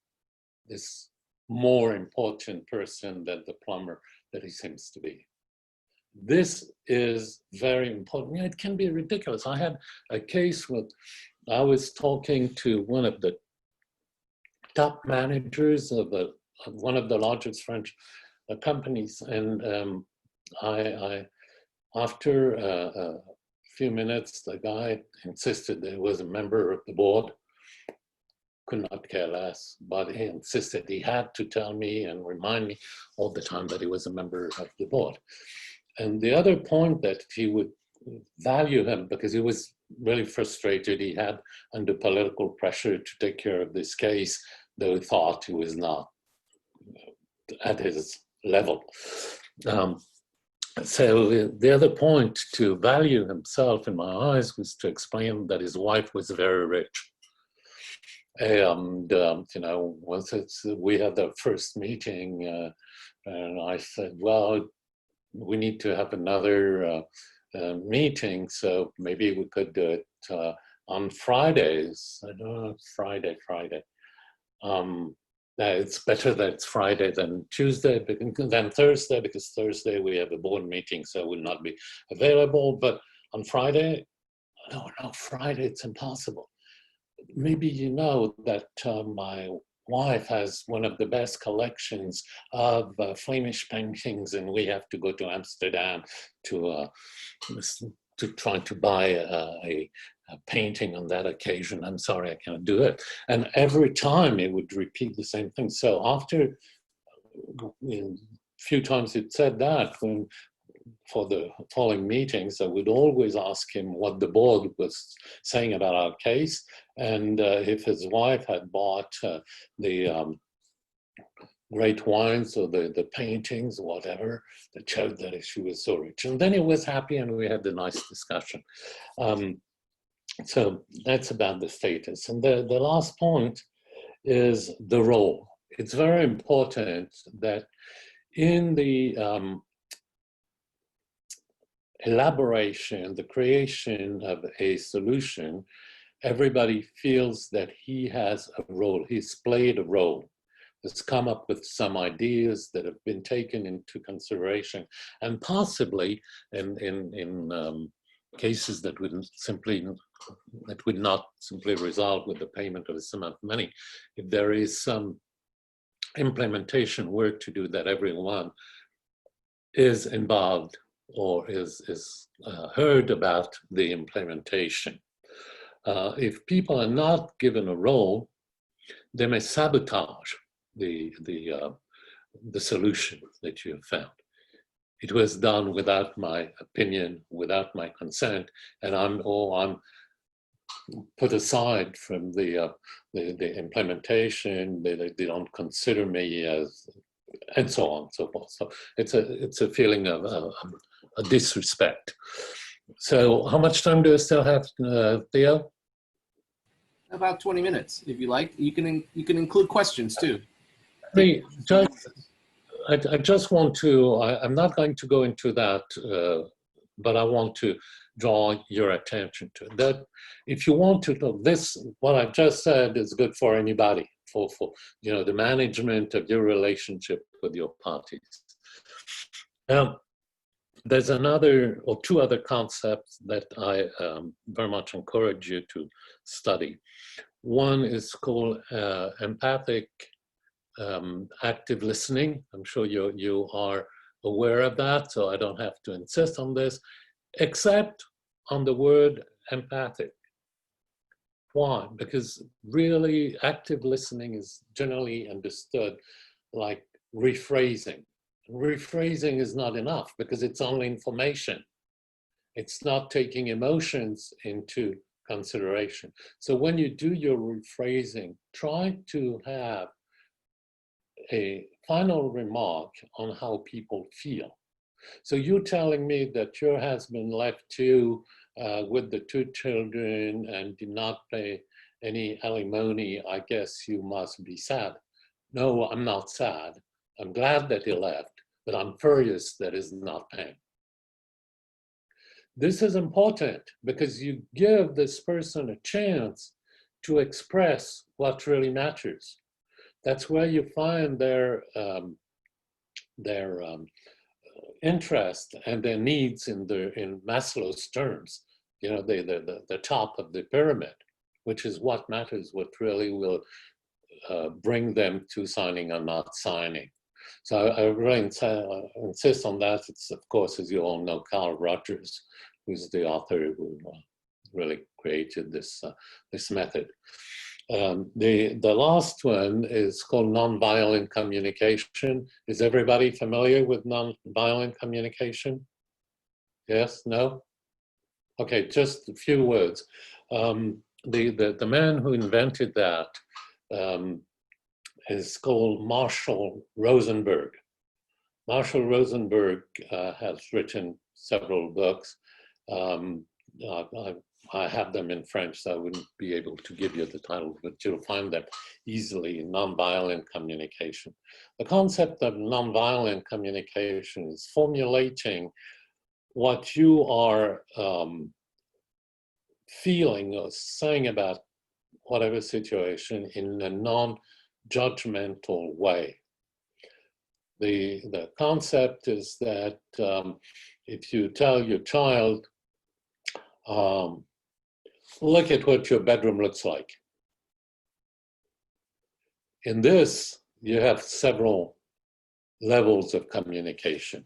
this more important person than the plumber that he seems to be. This is very important. It can be ridiculous. I had a case where I was talking to one of the top managers of one of the largest French companies, and after a few minutes, the guy insisted that he was a member of the board. Could not care less, but he insisted he had to tell me and remind me all the time that he was a member of the board. And the other point that he would value him, because he was really frustrated, he had under political pressure to take care of this case, though he thought he was not at his level. So the other point to value himself in my eyes was to explain that his wife was very rich. And, you know, once we had the first meeting, and I said, well, we need to have another meeting, so maybe we could do it on Fridays. I don't know, Friday. It's better that it's Friday than Tuesday, than Thursday, because Thursday we have a board meeting, so it will not be available. But on Friday, no, Friday, it's impossible. Maybe you know that my wife has one of the best collections of Flemish paintings, and we have to go to Amsterdam to try to buy a painting on that occasion. I'm sorry, I cannot do it. And every time it would repeat the same thing. So after a few times it said that, for the following meetings, I would always ask him what the board was saying about our case, and if his wife had bought the great wines or the paintings, whatever, that showed that she was so rich. And then he was happy, and we had a nice discussion. So that's about the status. And the last point is the role. It's very important that in the elaboration, the creation of a solution, everybody feels that he has a role, he's played a role, has come up with some ideas that have been taken into consideration, and possibly in cases that would simply it would not simply resolve with the payment of a sum of money. If there is some implementation work to do, that everyone is involved or is heard about the implementation. If people are not given a role, they may sabotage the solution that you have found. It was done without my opinion, without my consent, and I'm put aside from the implementation. They don't consider me as, and so on and so forth. So it's a feeling of a disrespect. So how much time do I still have, Theo? About 20 minutes, if you like. You can include questions too. I just want to, I'm not going to go into that, but I want to draw your attention to that. If you want to know this, what I've just said is good for anybody, for the management of your relationship with your parties. There's another or two other concepts that I very much encourage you to study. One is called empathic active listening. I'm sure you are aware of that, so I don't have to insist on this, except on the word empathic. Why? Because really active listening is generally understood like rephrasing. Rephrasing is not enough because it's only information. It's not taking emotions into consideration. So when you do your rephrasing, try to have a final remark on how people feel. So you're telling me that your husband left you with the 2 children and did not pay any alimony. I guess you must be sad. No, I'm not sad. I'm glad that he left, but I'm furious that he's not paying. This is important because you give this person a chance to express what really matters. That's where you find their interest and their needs in Maslow's terms. You know, the top of the pyramid, which is what matters, what really will bring them to signing or not signing. So I really insist on that. It's, of course, as you all know, Carl Rogers, who's the author who really created this method. The last one is called nonviolent communication. Is everybody familiar with nonviolent communication? Yes? No? Okay, just a few words. The man who invented that is called Marshall Rosenberg. Marshall Rosenberg has written several books. I have them in French, so I wouldn't be able to give you the title, but you'll find them easily in nonviolent communication. The concept of nonviolent communication is formulating what you are feeling or saying about whatever situation in a non-judgmental way. The concept is that if you tell your child, look at what your bedroom looks like. In this, you have several levels of communication.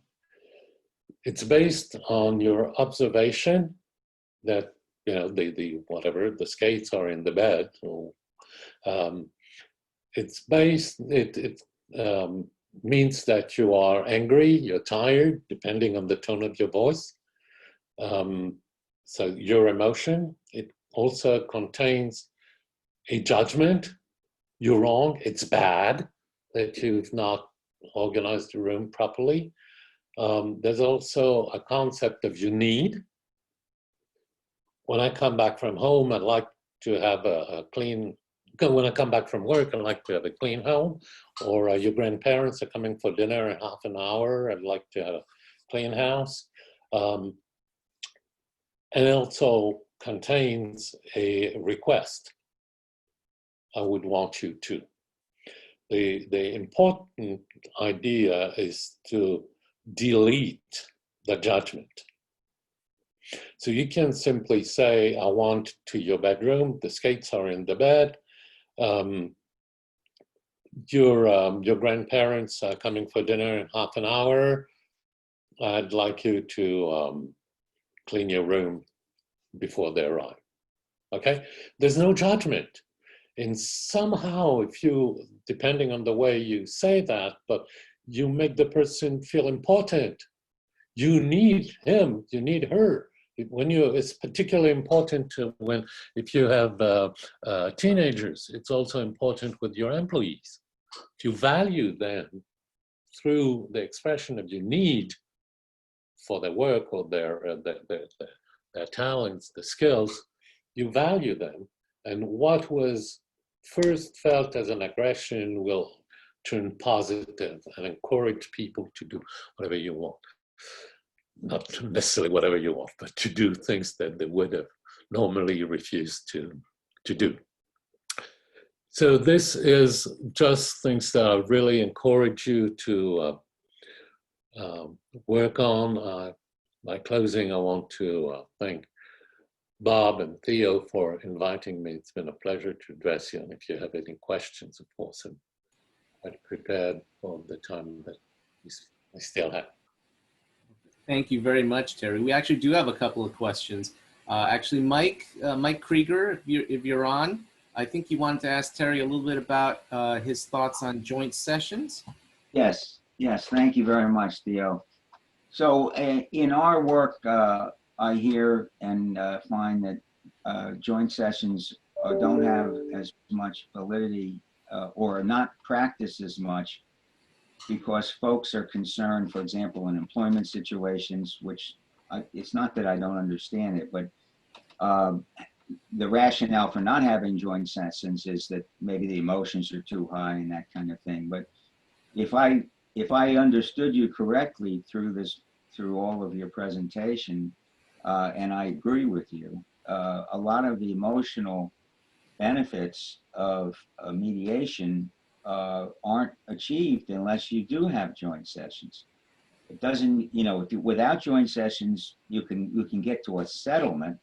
It's based on your observation that, you know, the skates are in the bed. Or, it's based, it means that you are angry, you're tired, depending on the tone of your voice. So your emotion, it also contains a judgment. You're wrong, it's bad that you've not organized the room properly. There's also a concept of you need. When I come back from home, I'd like to have a clean, when I come back from work, I'd like to have a clean home. Or your grandparents are coming for dinner in half an hour, I'd like to have a clean house. And it also contains a request. I would want you to. The important idea is to delete the judgment. So you can simply say, I want to your bedroom, the skates are in the bed, your grandparents are coming for dinner in half an hour, I'd like you to clean your room before they arrive. Okay? There's no judgment. And somehow, if you, depending on the way you say that, but you make the person feel important. You need him, you need her. It's particularly important if you have teenagers, it's also important with your employees. If you value them through the expression of your need for their work or their talents, the skills, you value them. And what was first felt as an aggression will turn positive and encourage people to do whatever you want. Not necessarily whatever you want, but to do things that they would have normally refused to do. So this is just things that I really encourage you to work on. By closing, I want to thank Bob and Theo for inviting me. It's been a pleasure to address you. And if you have any questions, of course, I'm quite prepared for the time that we still have. Thank you very much, Terry. We actually do have a couple of questions. Actually, Mike Krieger, if you're on, I think he wanted to ask Terry a little bit about his thoughts on joint sessions. Yes, thank you very much, Theo. So in our work, I hear and find that joint sessions don't have as much validity or are not practiced as much because folks are concerned, for example, in employment situations, which it's not that I don't understand it, but the rationale for not having joint sessions is that maybe the emotions are too high and that kind of thing. But if I understood you correctly through all of your presentation, and I agree with you, a lot of the emotional benefits of mediation aren't achieved unless you do have joint sessions. It doesn't, without joint sessions, you can get to a settlement,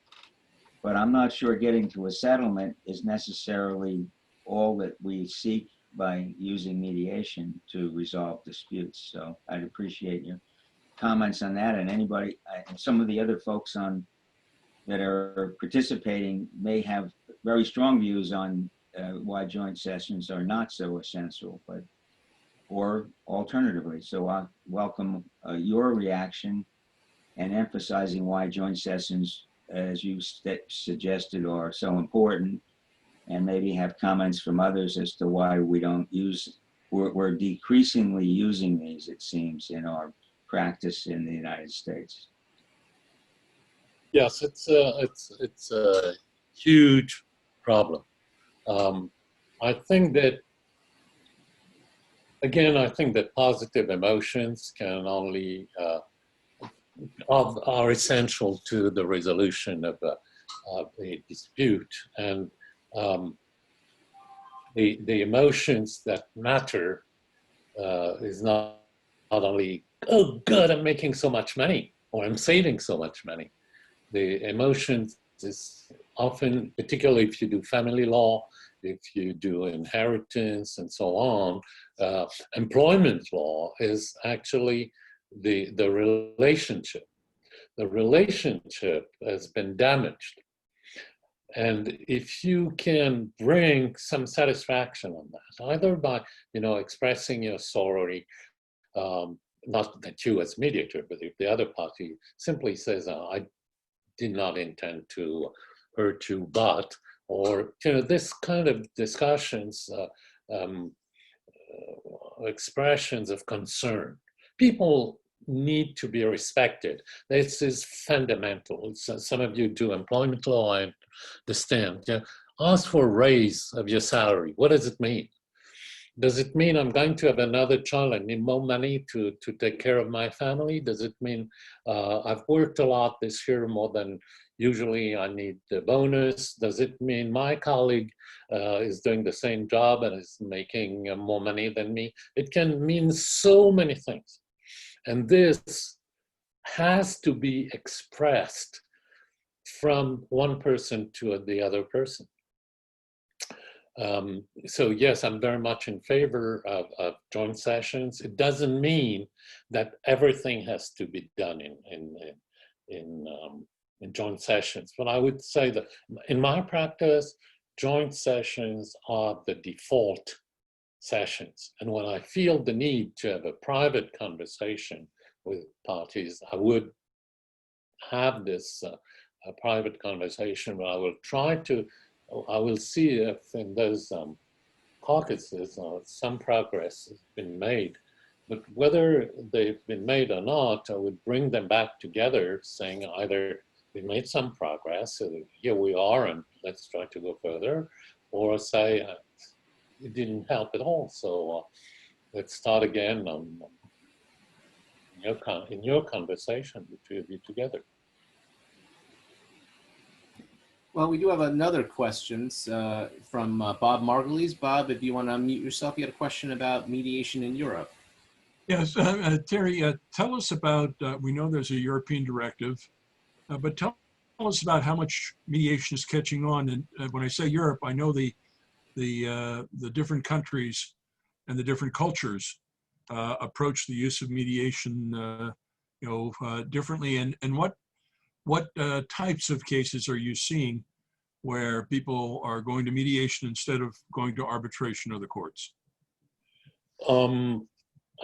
but I'm not sure getting to a settlement is necessarily all that we seek by using mediation to resolve disputes. So I'd appreciate your comments on that, and anybody, and some of the other folks that are participating may have very strong views on why joint sessions are not so essential, or alternatively. So I welcome your reaction and emphasizing why joint sessions, as you suggested, are so important, and maybe have comments from others as to why we don't we're decreasingly using these, it seems, in our practice in the United States. Yes, it's a huge problem. I think that positive emotions can only are essential to the resolution of a dispute, and the emotions that matter is not only, oh good, I'm making so much money, or I'm saving so much money. The emotions is often, particularly if you do family law, if you do inheritance and so on, employment law is actually the relationship. The relationship has been damaged. And if you can bring some satisfaction on that, either by, expressing your sorority, not that you as mediator, but if the other party simply says, I did not intend to hurt you, but, or, this kind of discussions, expressions of concern. People need to be respected. This is fundamental. Some of you do employment law, I understand. Ask for a raise of your salary. What does it mean? Does it mean I'm going to have another child and need more money to take care of my family? Does it mean I've worked a lot this year, more than usually I need the bonus? Does it mean my colleague is doing the same job and is making more money than me? It can mean so many things. And this has to be expressed from one person to the other person. So yes, I'm very much in favor of joint sessions. It doesn't mean that everything has to be done in joint sessions, but I would say that in my practice, joint sessions are the default sessions. And when I feel the need to have a private conversation with parties, I would have this a private conversation, but I will see if in those caucuses some progress has been made. But whether they've been made or not, I would bring them back together saying either we made some progress, so here we are and let's try to go further, or say it didn't help at all, so let's start again in your conversation, the two of you together. Well, we do have another question from Bob Margulies. Bob, if you want to unmute yourself, you had a question about mediation in Europe. Yes, Thierry, tell us about, we know there's a European directive, but tell us about how much mediation is catching on. And when I say Europe, I know the different countries and the different cultures approach the use of mediation, differently. And what types of cases are you seeing where people are going to mediation instead of going to arbitration or the courts?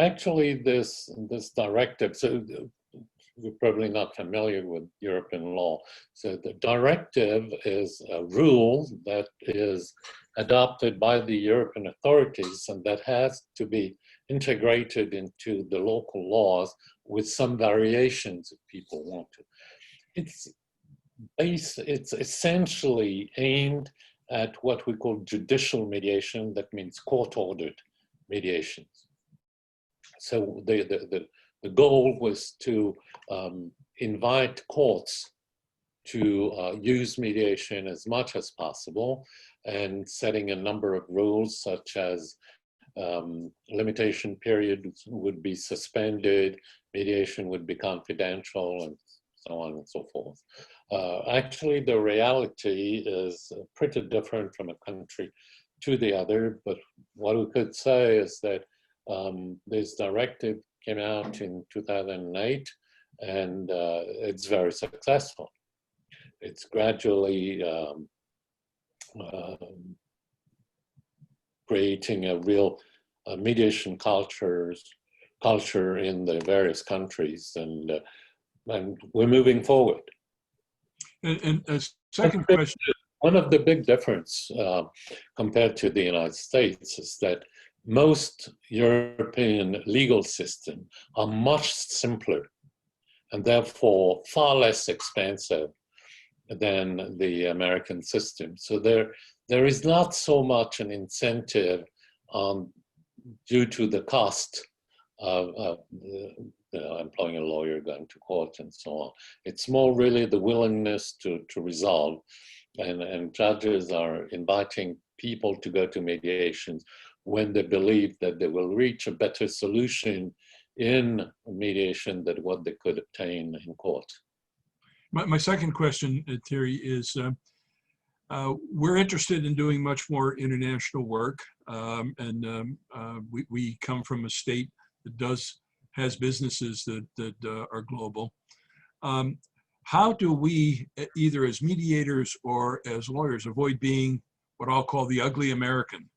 Actually, this directive, so you're probably not familiar with European law. So the directive is a rule that is adopted by the European authorities and that has to be integrated into the local laws with some variations if people want to. It's essentially aimed at what we call judicial mediation. That means court-ordered mediations. So the goal was to invite courts to use mediation as much as possible, and setting a number of rules such as limitation periods would be suspended, mediation would be confidential, and so on and so forth. Actually, the reality is pretty different from a country to the other, but what we could say is that this directive came out in 2008, and it's very successful. It's gradually creating a real mediation culture in the various countries, and we're moving forward. And a second question. One of the big difference compared to the United States is that most European legal systems are much simpler and therefore far less expensive than the American system. So there is not so much an incentive due to the cost of employing a lawyer, going to court, and so on. It's more really the willingness to resolve, and judges are inviting people to go to mediations when they believe that they will reach a better solution in mediation than what they could obtain in court. My second question, Thierry, is we're interested in doing much more international work, and we come from a state that has businesses that are global. How do we, either as mediators or as lawyers, avoid being what I'll call the ugly American?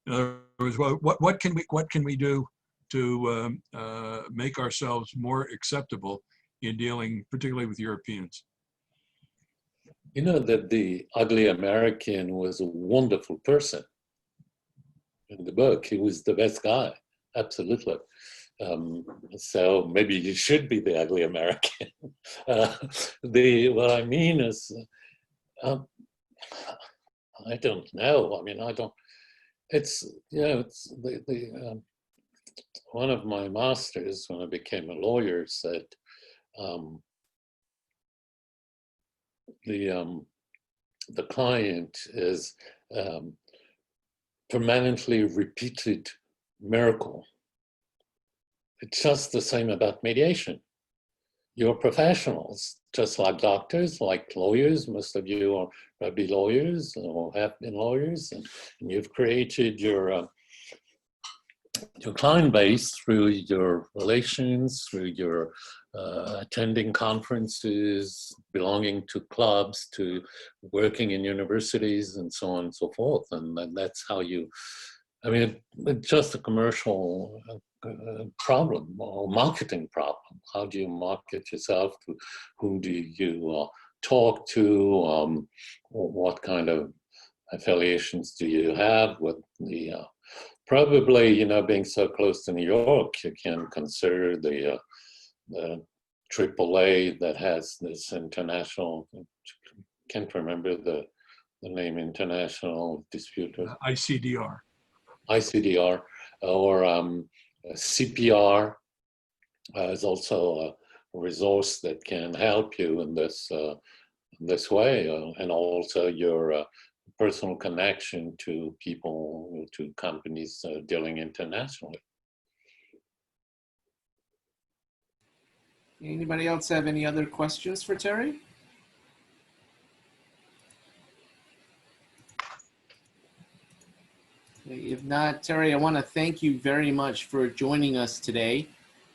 In other words, what can we do to make ourselves more acceptable in dealing, particularly with Europeans? You know that the ugly American was a wonderful person. In the book, he was the best guy, absolutely. So maybe you should be the ugly American. What I mean is, I don't know. I mean, I don't. It's it's one of my masters when I became a lawyer said the client is permanently repeated miracle. It's just the same about mediation. you're professionals, just like doctors, like lawyers. Most of you are probably lawyers or have been lawyers, and you've created your client base through your relations, through your attending conferences, belonging to clubs, to working in universities, and so on and so forth. And that's how you, I mean, it's just a commercial problem or marketing problem. How do you market yourself? To whom do you talk to? What kind of affiliations do you have with the probably, you know, being so close to New York, you can consider the AAA that has this international, can't remember the name, international disputer. ICDR. ICDR, or CPR is also a resource that can help you in this way, and also your personal connection to people, to companies dealing internationally. Anybody else have any other questions for Terry? If not, Terry, I want to thank you very much for joining us today.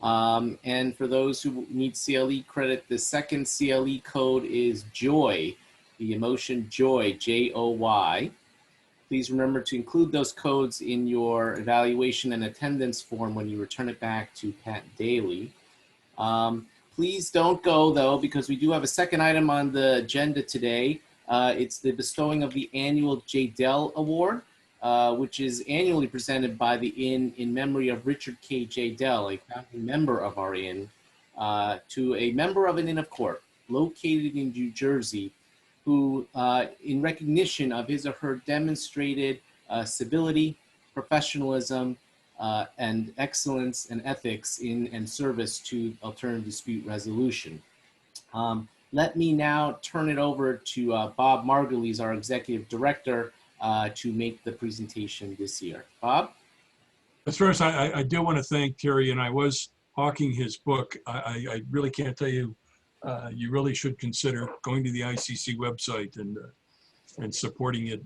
And for those who need CLE credit, the second CLE code is JOY, the emotion joy, J-O-Y. Please remember to include those codes in your evaluation and attendance form when you return it back to Pat Daly. Please don't go though, because we do have a second item on the agenda today. It's the bestowing of the annual J. Dell Award, which is annually presented by the Inn in memory of Richard K. J. Dell, a founding member of our Inn, to a member of an Inn of Court located in New Jersey, who, in recognition of his or her demonstrated civility, professionalism, and excellence and ethics in and service to alternative dispute resolution. Let me now turn it over to Bob Margulies, our Executive Director, to make the presentation this year. Bob? First, I do want to thank Thierry, and I was hawking his book. I really can't tell you, you really should consider going to the ICC website and supporting it.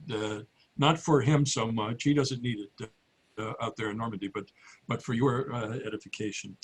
Not for him so much, he doesn't need it out there in Normandy, but for your edification.